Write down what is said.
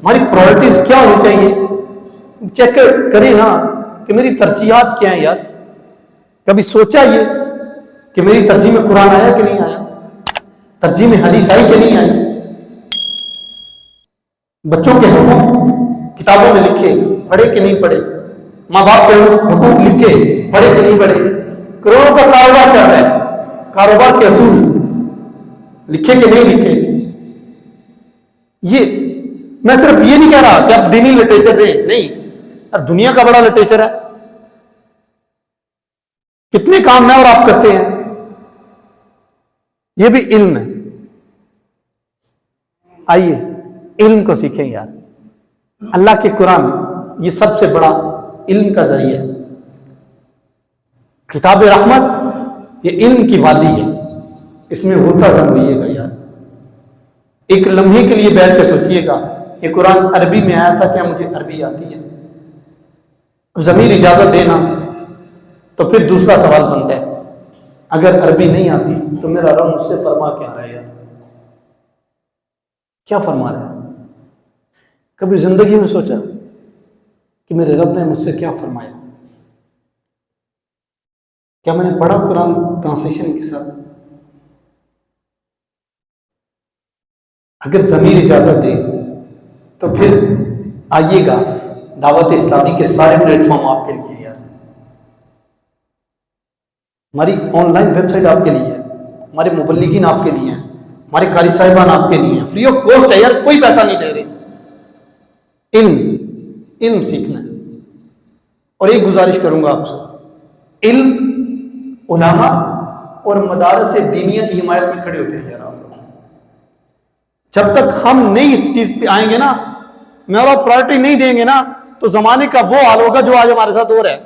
ہماری پرائرٹیز کیا ہونی چاہیے؟ چیک کریں نا کہ میری ترجیحات کیا ہیں یار. کبھی سوچا یہ کہ میری ترجیح میں قرآن آیا کہ نہیں آیا، ترجیح میں حدیث آئی کہ نہیں آئی؟ بچوں کے حقوق کتابوں میں لکھے، پڑھے کہ نہیں پڑھے؟ ماں باپ کے حقوق لکھے، پڑھے کہ نہیں پڑھے؟ کروڑوں کا کاروبار چل رہا ہے، کاروبار کے اصول لکھے کہ نہیں لکھے؟ یہ میں صرف یہ نہیں کہہ رہا کہ آپ دینی لٹریچر دیں، نہیں، دنیا کا بڑا لٹریچر ہے، کتنے کام میں اور آپ کرتے ہیں، یہ بھی علم ہے. آئیے علم کو سیکھیں یار. اللہ کے قرآن یہ سب سے بڑا علم کا ذریعہ ہے. کتاب رحمت یہ علم کی وادی ہے، اس میں ہوتا ضروری ہے یار. ایک لمحے کے لیے بیٹھ کے سوچئے گا یہ قرآن عربی میں آیا تھا، کیا مجھے عربی آتی ہے؟ ضمیر اجازت دینا تو پھر دوسرا سوال بنتا ہے، اگر عربی نہیں آتی تو میرا رب مجھ سے فرما کیا رہا ہے یار؟ کیا فرما رہا ہے؟ کبھی زندگی میں سوچا کہ میرے رب نے مجھ سے کیا فرمایا؟ کیا میں نے پڑھا قرآن ٹرانسلیشن کے ساتھ؟ اگر ضمیر اجازت دے تو پھر آئیے گا، دعوت اسلامی کے سارے پلیٹ فارم آپ کے لیے یار. ہماری آن لائن ویب سائٹ آپ کے لیے ہے، ہمارے مبلغین آپ کے لیے ہیں، ہمارے قاری صاحبان آپ کے لیے ہیں، فری آف کاسٹ ہے یار، کوئی پیسہ نہیں لے رہے. علم سیکھنا ہے. اور ایک گزارش کروں گا آپ سے، علم، علماء اور مدارس دینیہ کی حمایت میں کھڑے ہوتے ہیں یار. جب تک ہم نہیں اس چیز پہ آئیں گے نا، میں اور پرائرٹی نہیں دیں گے نا، تو زمانے کا وہ حال ہوگا جو آج ہمارے ساتھ ہو رہا ہے.